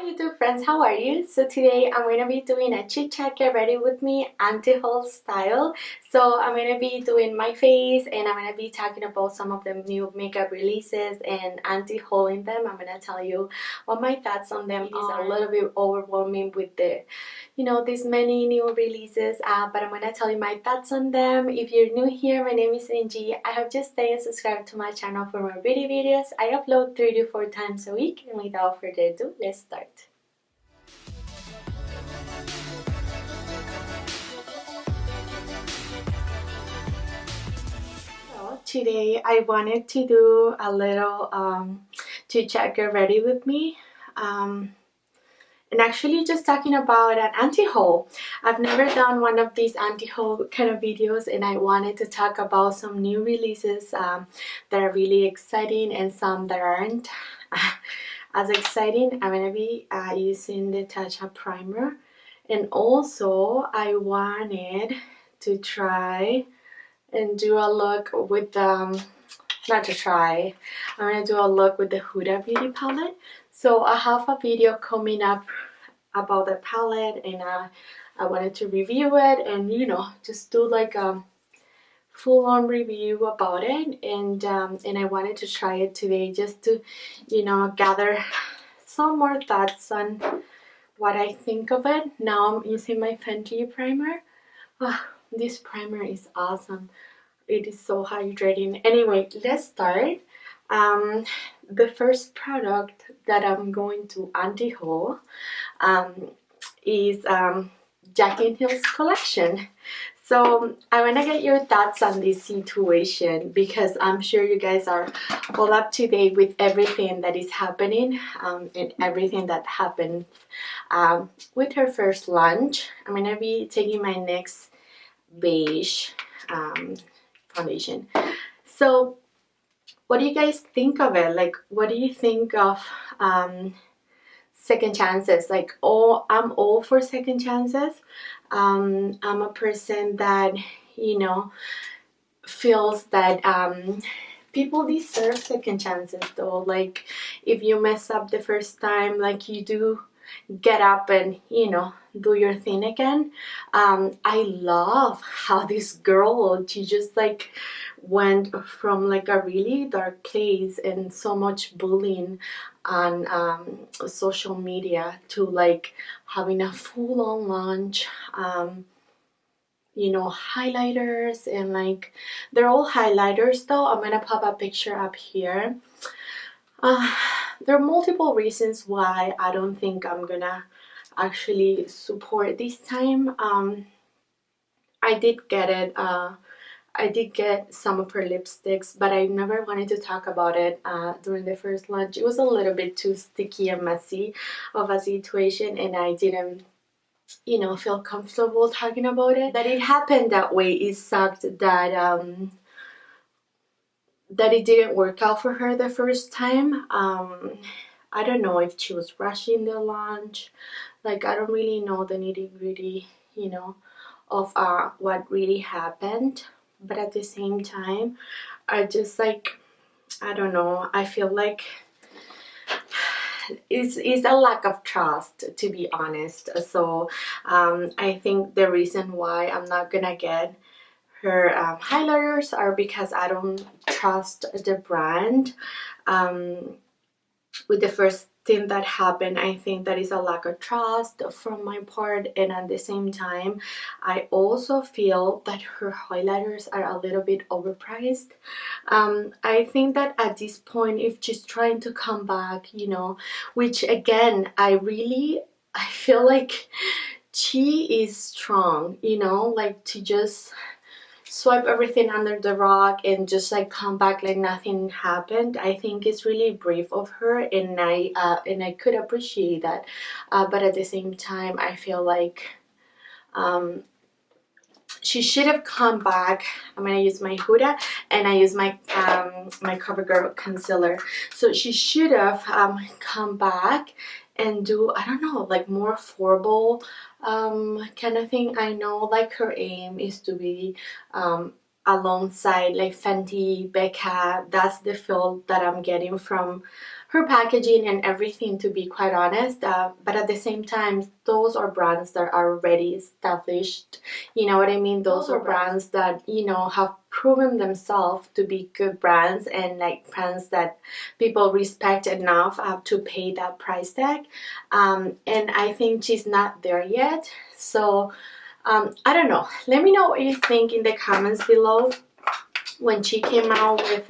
Hi YouTube friends, how are you? So today I'm going to be doing a chit chat get ready with me AntiHAUL style. So I'm going to be doing my face and I'm going to be talking about some of the new makeup releases and anti-hauling them. I'm going to tell you what my thoughts on them are. It is a little bit overwhelming with the these many new releases, but I'm going to tell you my thoughts on them. If you're new here, my name is Angie. I hope you stay and subscribe to my channel for more beauty videos. I upload 3 to 4 times a week, and without further ado, let's start. So today I wanted to do a little chit chat get ready with me. And actually just talking about an anti-haul. I've never done one of these anti-haul kind of videos, and I wanted to talk about some new releases that are really exciting and some that aren't as exciting. I'm going to be using the Touch Up Primer, and also I wanted to try and do a look with I'm going to do a look with the Huda Beauty palette. So I have a video coming up about the palette, and I wanted to review it and just do like a full-on review about it, and I wanted to try it today just to gather some more thoughts on what I think of it. Now I'm using my Fenty primer. This primer is awesome. It is so hydrating. Anyway, let's start. The first product that I'm going to anti-haul is Jaclyn Hill's collection. So I want to get your thoughts on this situation, because I'm sure you guys are all up to date with everything that is happening and everything that happened with her first launch. I'm going to be taking my NYX beige foundation. So what do you guys think of it? Like, what do you think of second chances? Like, I'm all for second chances. I'm a person that feels that people deserve second chances, though. Like, if you mess up the first time, like, you do get up and do your thing again. I love how this girl, she just like went from like a really dark place and so much bullying on social media to like having a full-on launch. Highlighters, and like they're all highlighters though. I'm gonna pop a picture up here. There are multiple reasons why I don't think I'm gonna actually support this time. I did get it. I did get some of her lipsticks, but I never wanted to talk about it during the first launch. It was a little bit too sticky and messy of a situation, and I didn't feel comfortable talking about it. That it happened that way, it sucked that that it didn't work out for her the first time. I don't know if she was rushing the launch. Like, I don't really know the nitty-gritty of what really happened, but at the same time I just like, I don't know, I feel like it's a lack of trust, to be honest. So I think the reason why I'm not gonna get her highlighters are because I don't trust the brand. With the first thing that happened, I think that is a lack of trust from my part, and at the same time I also feel that her highlighters are a little bit overpriced. I think that at this point, if she's trying to come back, which again, I feel like she is strong, like to just swipe everything under the rug and just like come back like nothing happened. I think it's really brave of her, and I could appreciate that, but at the same time I feel like she should have come back. I'm gonna use my Huda, and I use my my CoverGirl concealer. So she should have come back and do, I don't know, like more affordable kind of thing. I know like her aim is to be alongside like Fenty, Becca. That's the feel that I'm getting from her packaging and everything, to be quite honest, but at the same time, those are brands that are already established, you know what I mean? Those are brands that, you know, have proven themselves to be good brands, and like brands that people respect enough to pay that price tag, and I think she's not there yet. So I don't know, let me know what you think in the comments below. When she came out with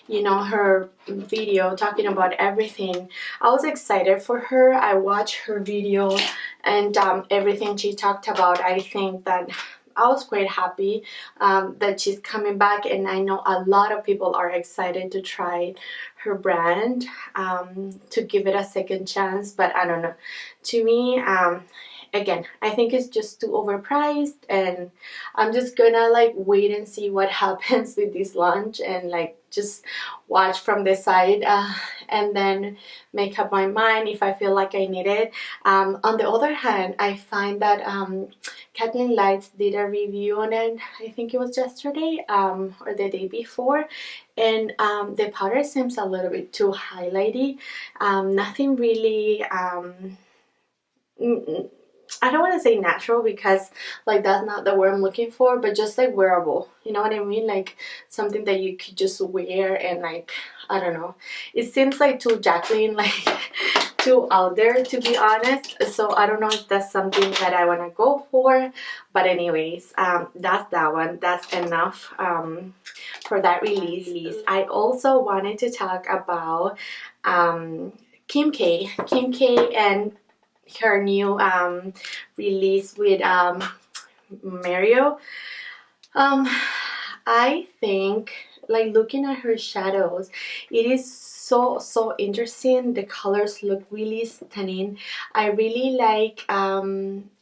you know, her video talking about everything, I was excited for her. I watched her video, and everything she talked about, I think that I was quite happy that she's coming back, and I know a lot of people are excited to try her brand, to give it a second chance. But I don't know, to me, again, I think it's just too overpriced, and I'm just gonna like wait and see what happens with this launch, and like just watch from the side, and then make up my mind if I feel like I need it. On the other hand, I find that Kathleen Lights did a review on it, I think it was yesterday or the day before, and the powder seems a little bit too highlighty. Nothing really I don't want to say natural, because like that's not the word I'm looking for, but just like wearable, you know what I mean? Like something that you could just wear, and like, I don't know, it seems like too Jaclyn, like too out there, to be honest. So I don't know if that's something that I want to go for, but anyways, that's that one. That's enough for that release. I also wanted to talk about Kim K and her new release with Mario. I think, like, looking at her shadows, it is so interesting. The colors look really stunning. I really like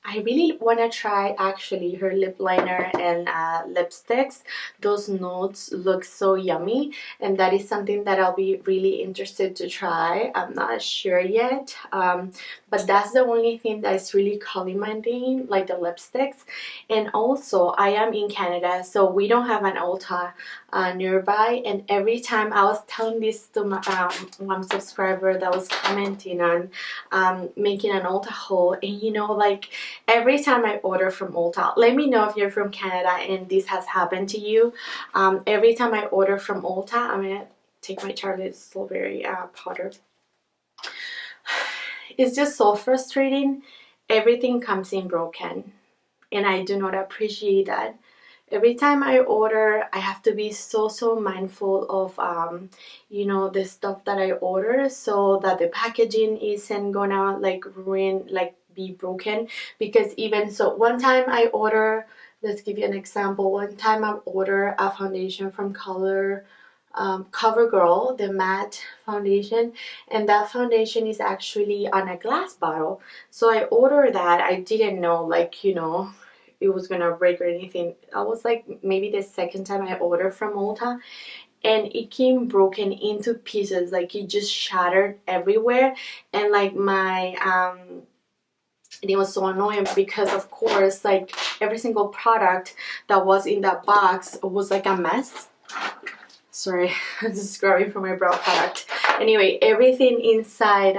I really want to try actually her lip liner and lipsticks. Those nudes look so yummy, and that is something that I'll be really interested to try. I'm not sure yet, but that's the only thing that is really calling my name, like the lipsticks. And also, I am in Canada, so we don't have an Ulta nearby, and every time I was telling this to my one subscriber that was commenting on making an Ulta haul, and you know, like every time I order from Ulta, let me know if you're from Canada and this has happened to you. Every time I order from Ulta, I'm gonna take my Charlotte Tilbury powder. It's just so frustrating. Everything comes in broken, and I do not appreciate that. Every time I order, I have to be so mindful of you know, the stuff that I order, so that the packaging isn't gonna like ruin, like be broken. Because even so, one time I order, let's give you an example. One time I order a foundation from CoverGirl, the matte foundation, and that foundation is actually on a glass bottle. So I ordered that. I didn't know, like, you know, it was gonna break or anything. I was like maybe the second time I ordered from Ulta, and it came broken into pieces. Like it just shattered everywhere, and like my and it was so annoying, because of course, like every single product that was in that box was like a mess. Sorry, I'm just grabbing for my brow product. Anyway, everything inside,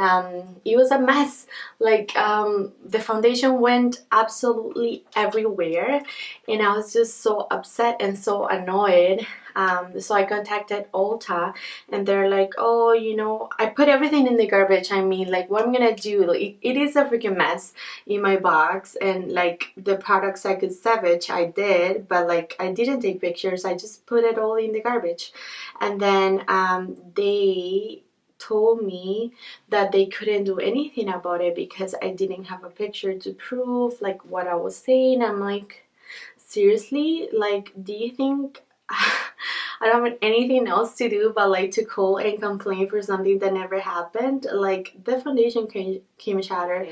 it was a mess. Like the foundation went absolutely everywhere, and I was just so upset and so annoyed. So I contacted Ulta, and they're like, oh, you know, I put everything in the garbage. I mean, like, what I'm gonna do? Like, it is a freaking mess in my box, and like the products I could salvage, I did, but like I didn't take pictures. I just put it all in the garbage. And then they told me that they couldn't do anything about it because I didn't have a picture to prove like what I was saying. I'm like, seriously? Like, do you think I don't have anything else to do but like to call and complain for something that never happened? Like, the foundation came shattered.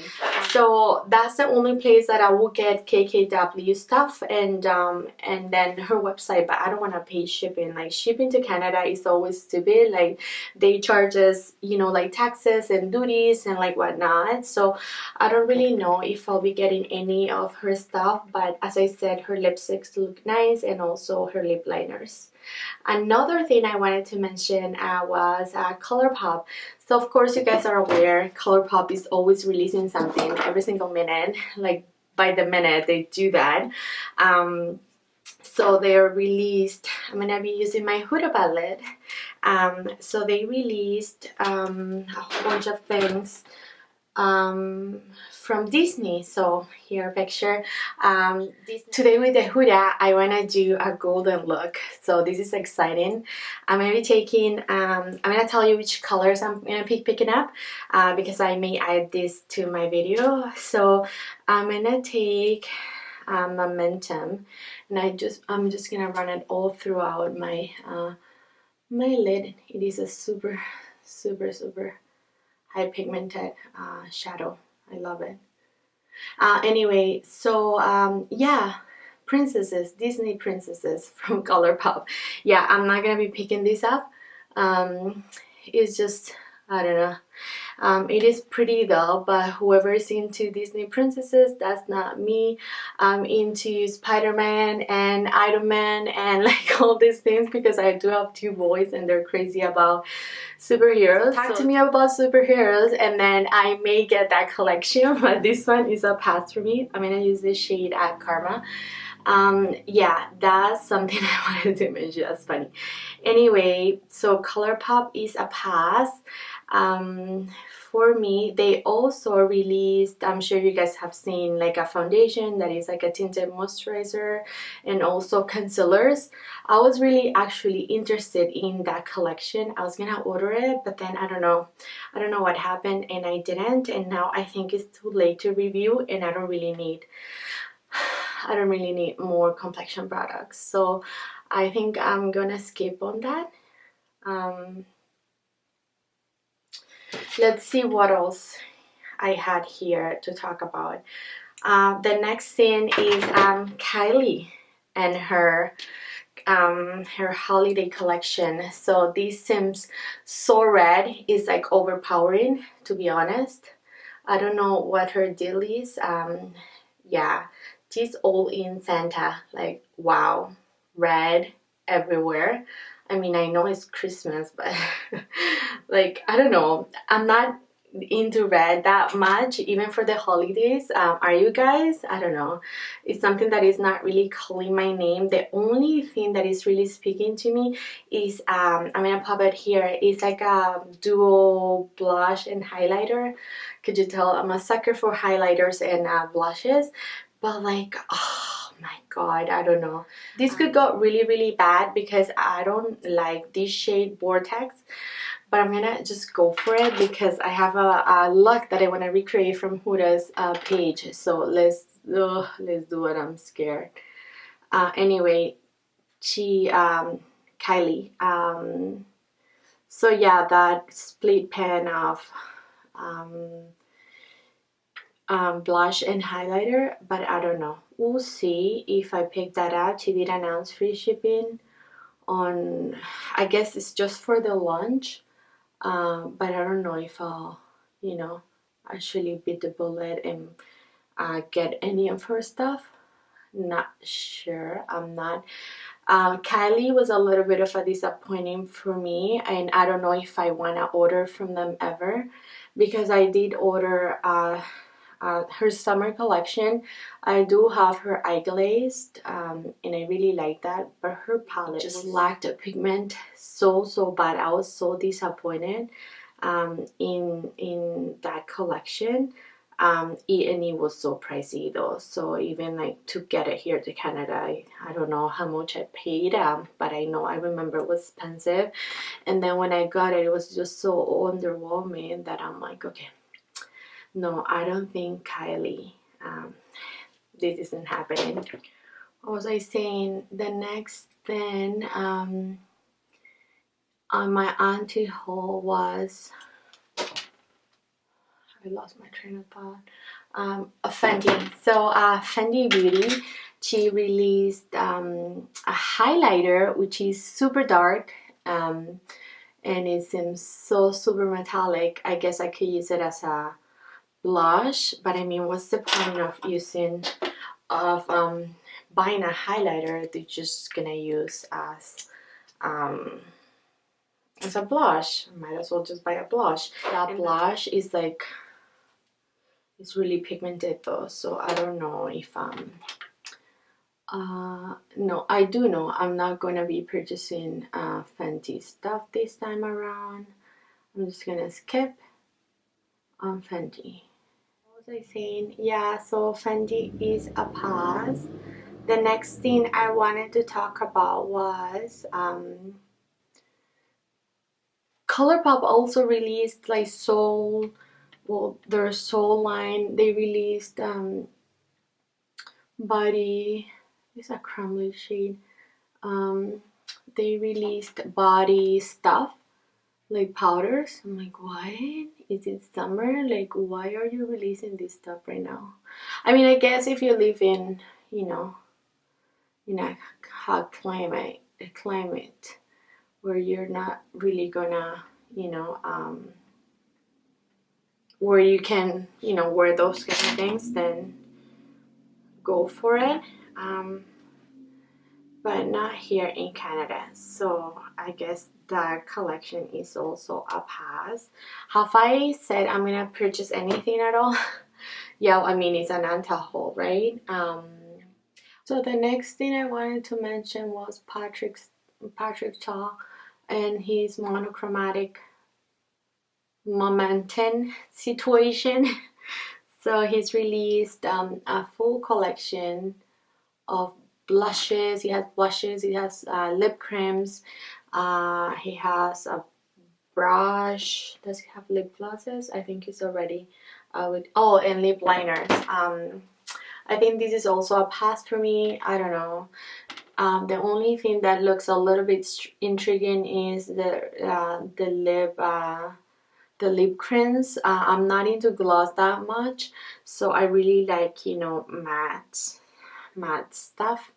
So that's the only place that I will get KKW stuff, and then her website. But I don't want to pay shipping. Like, shipping to Canada is always stupid. Like, they charge us, you know, like taxes and duties and like whatnot. So I don't really know if I'll be getting any of her stuff. But as I said, her lipsticks look nice, and also her lip liners. Another thing I wanted to mention was Colourpop. So of course you guys are aware Colourpop is always releasing something every single minute, like by the minute they do that. So they're released, I'm gonna be using my Huda palette. So they released a whole bunch of things from Disney. So here picture today with the Huda I want to do a golden look, so this is exciting. I'm going to be taking I'm going to tell you which colors I'm going to be picking up because I may add this to my video. So I'm going to take Momentum, and I'm just going to run it all throughout my my lid. It is a super high pigmented shadow. I love it. Anyway, so yeah, princesses, Disney princesses from Colourpop. Yeah, I'm not gonna be picking this up. It's just, I don't know. It is pretty though, but whoever is into Disney princesses, that's not me. I'm into Spider-Man and Iron Man and like all these things because I do have 2 boys and they're crazy about superheroes. Talk to me about superheroes and then I may get that collection, but this one is a pass for me. I'm gonna use this shade at Karma. Yeah, that's something I wanted to mention. That's funny. Anyway, so Colourpop is a pass. For me, they also released, I'm sure you guys have seen, like a foundation that is like a tinted moisturizer and also concealers. I was really actually interested in that collection. I was gonna order it, but then I don't know what happened and I didn't, and now I think it's too late to review and I don't really need more complexion products, so I think I'm gonna skip on that. Let's see what else I had here to talk about. The next thing is Kylie and her holiday collection. So this seems so red, it's like overpowering, to be honest. I don't know what her deal is. Yeah, she's all in Santa, like wow, red everywhere. I mean, I know it's Christmas, but like, I don't know, I'm not into red that much, even for the holidays. Are you guys? I don't know. It's something that is not really calling my name. The only thing that is really speaking to me is, I'm gonna pop it here, it's like a dual blush and highlighter. Could you tell I'm a sucker for highlighters and blushes, but like, oh my god, I don't know. This could go really bad because I don't like this shade Vortex, but I'm gonna just go for it because I have a look that I want to recreate from Huda's page. So let's do it. I'm scared. Anyway, Kylie. So yeah, that split pan of blush and highlighter, but I don't know. We'll see if I pick that out. She did announce free shipping on, I guess it's just for the launch, but I don't know if I'll, you know, actually bite the bullet and get any of her stuff. Not sure. I'm not. Kylie was a little bit of a disappointing for me, and I don't know if I want to order from them ever, because I did order her summer collection. I do have her eye glazed, and I really like that, but her palette just lacked a pigment so bad. I was so disappointed in that collection. And it was so pricey though, so even like to get it here to Canada, I don't know how much I paid, but I remember it was expensive. And then when I got it, it was just so underwhelming that I'm like, okay, no, I don't think Kylie, this isn't happening. What was I saying? The next thing on my AntiHAUL was, I lost my train of thought. Fenty. So Fenty Beauty, she released a highlighter which is super dark, and it seems so super metallic. I guess I could use it as a blush, but I mean, what's the point of buying a highlighter that you're just gonna use as It's a blush. Might as well just buy a blush. That blush is like, it's really pigmented though, so I don't know if no, I do know I'm not gonna be purchasing Fenty stuff this time around. I'm just gonna skip on Fenty. What was I saying? Yeah, so Fenty is a pass. The next thing I wanted to talk about was Colourpop also released like Soul, well, their Soul line. They released body, it's a crumbly shade. They released body stuff like powders. I'm like, what? Is it summer? Like, why are you releasing this stuff right now? I mean, I guess if you live in, you know, in a hot climate, where you're not really gonna, you know, where you can, you know, wear those kind of things, then go for it. But not here in Canada. So I guess that collection is also a pass. Have I said I'm gonna purchase anything at all? Yeah, I mean, it's an AntiHAUL, right? So the next thing I wanted to mention was Patrick Cha and his monochromatic momentum situation. So he's released a full collection of blushes. He has blushes, he has lip creams, he has a brush. Does he have lip glosses? I think he's already with, oh, and lip liners. I think this is also a pass for me. I don't know. The only thing that looks a little bit intriguing is the lip creams. I'm not into gloss that much, so I really like, you know, matte stuff.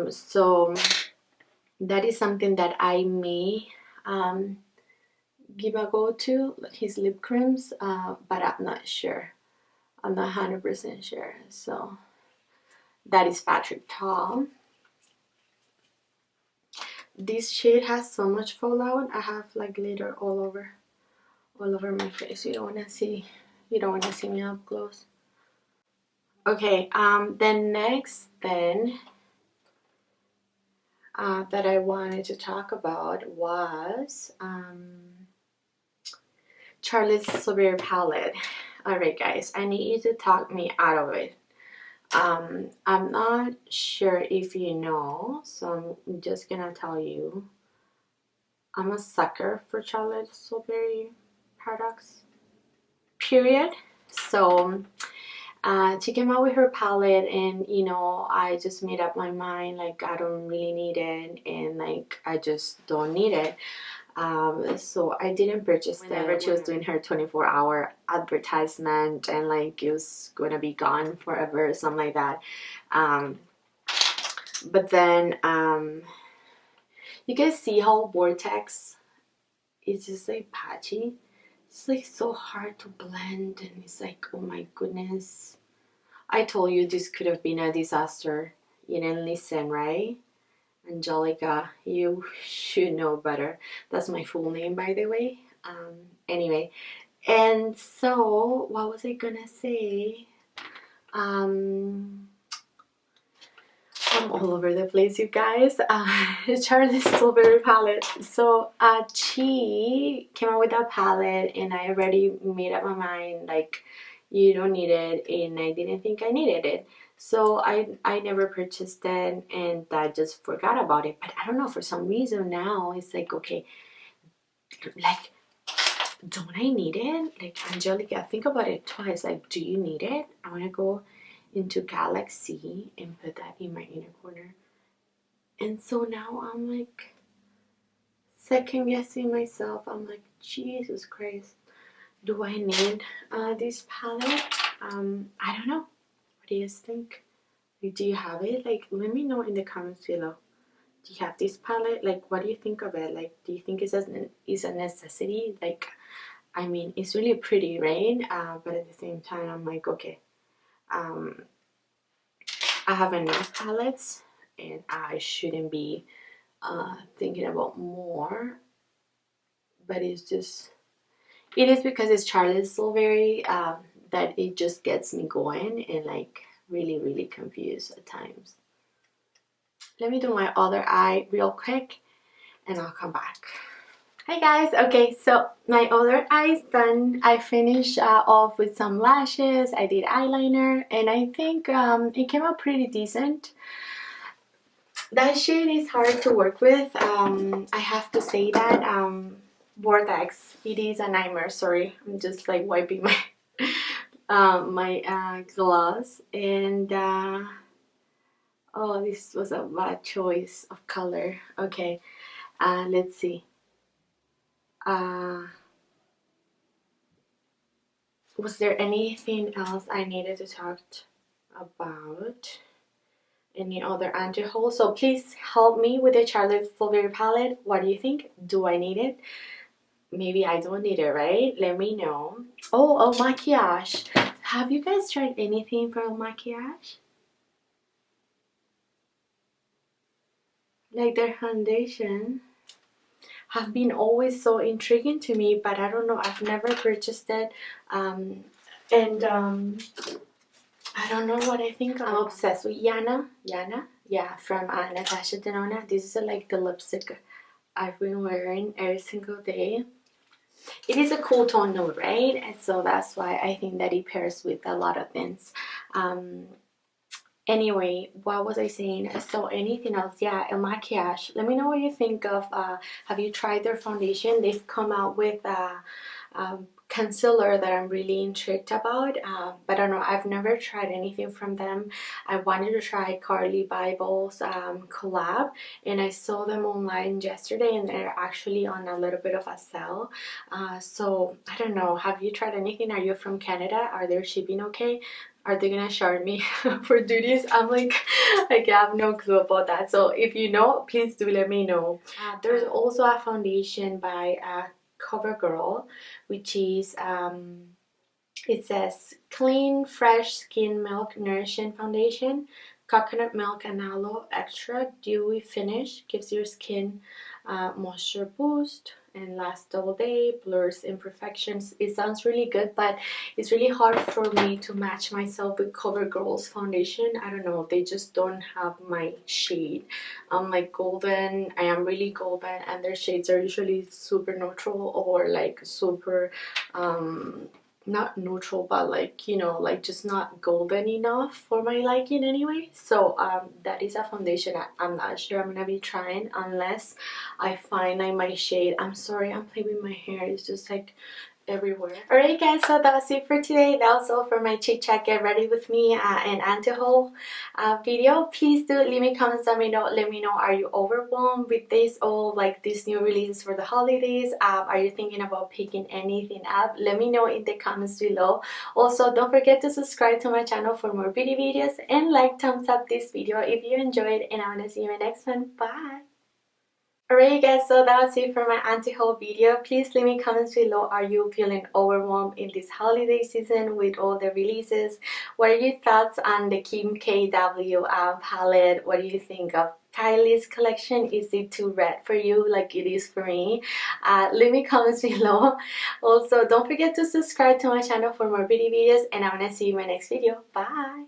So that is something that I may give a go to, like his lip creams, but I'm not sure. I'm not 100% sure. So that is Patrick Cha. This shade has so much fallout. I have like glitter all over my face. You don't wanna see me up close. Okay, the next thing that I wanted to talk about was Charlotte's Tilbury palette. Alright guys, I need you to talk me out of it. I'm not sure if you know, so I'm just gonna tell you. I'm a sucker for Charlotte's Tilbury products, period. So she came out with her palette, and you know, I just made up my mind, like I don't really need it, and like I just don't need it. So I didn't purchase it. Whenever she was doing her 24-hour advertisement and like it was gonna be gone forever or something like that. But then you guys see how Vortex is just like patchy. It's like so hard to blend, and it's like, oh my goodness. I told you this could have been a disaster. You didn't listen, right? Angelica, you should know better. That's my full name, by the way. Anyway, and so what was I gonna say? I'm all over the place, you guys. Charlotte's Tilbury palette. So she came out with that palette, and I already made up my mind, like, you don't need it, and I didn't think I needed it. So I never purchased it, and I just forgot about it. But I don't know, for some reason now it's like, okay, like, don't I need it? Like, Angelica, think about it twice. Like, do you need it? I want to go into Galaxy and put that in my inner corner. And so now I'm like second guessing myself. I'm like, Jesus Christ, do I need this palette? I don't know. What do you think? Like, do you have it? Like, let me know in the comments below. Do you have this palette? Like, what do you think of it? Like, do you think it's a necessity? Like, I mean, it's really pretty, right? But at the same time, I'm like, okay, I have enough palettes, and I shouldn't be thinking about more, but it's just, it is because it's Charlotte Tilbury that it just gets me going and like really confused at times. Let me do my other eye real quick and I'll come back. Hi guys, okay, so my other eye is done. I finished off with some lashes, I did eyeliner, and I think it came out pretty decent. That shade is hard to work with, I have to say that. Vortex, it is a nightmare. Sorry, I'm just like wiping my my gloss, and oh, this was a bad choice of color. Okay, let's see. Was there anything else I needed to talk about? Any other AntiHAUL? So please help me with the Charlotte Tilbury palette. What do you think? Do I need it? Maybe I don't need it, right? Let me know. Oh, maquillage. Have you guys tried anything from maquillage? Like their foundation have been always so intriguing to me, but I don't know, I've never purchased it. And I don't know what I think. I'm obsessed with Yana, yeah, from Natasha Denona. This is like the lipstick I've been wearing every single day. It is a cool tone nude, right? And so that's why I think that it pairs with a lot of things. Anyway, what was I saying? So anything else? Yeah, El Maquillage. Let me know what you think of. Have you tried their foundation? They've come out with a concealer that I'm really intrigued about. But I don't know, I've never tried anything from them. I wanted to try Carly Bible's collab, and I saw them online yesterday, and they're actually on a little bit of a sale. So I don't know. Have you tried anything? Are you from Canada? Are they shipping okay? Are they gonna charge me for duties? I'm like, I have no clue about that. So if you know, please do let me know. There's also a foundation by CoverGirl, which is it says Clean Fresh Skin Milk Nourishing Foundation, coconut milk and aloe extra dewy finish, gives your skin moisture boost and lasts double day, blurs imperfections. It sounds really good, but it's really hard for me to match myself with CoverGirl's foundation. I don't know, they just don't have my shade. I'm like golden, I am really golden, and their shades are usually super neutral or like super not neutral, but like, you know, like just not golden enough for my liking anyway. So that is a foundation I'm not sure I'm gonna be trying unless I find like my shade. I'm sorry, I'm playing with my hair, it's just like everywhere. Alright guys, so that was it for today. That was all for my chit chat get ready with me and AntiHAUL video. Please do leave me comments. Let me know, are you overwhelmed with this all like these new releases for the holidays? Are you thinking about picking anything up? Let me know in the comments below. Also, don't forget to subscribe to my channel for more beauty videos and like, thumbs up this video if you enjoyed, and I want to see you in my next one. Bye. Alright guys, so that was it for my AntiHAUL video. Please leave me comments below. Are you feeling overwhelmed in this holiday season with all the releases? What are your thoughts on the Kim KKW palette? What do you think of Kylie's collection? Is it too red for you like it is for me? Leave me comments below. Also, don't forget to subscribe to my channel for more beauty videos, and I want to see you in my next video. Bye!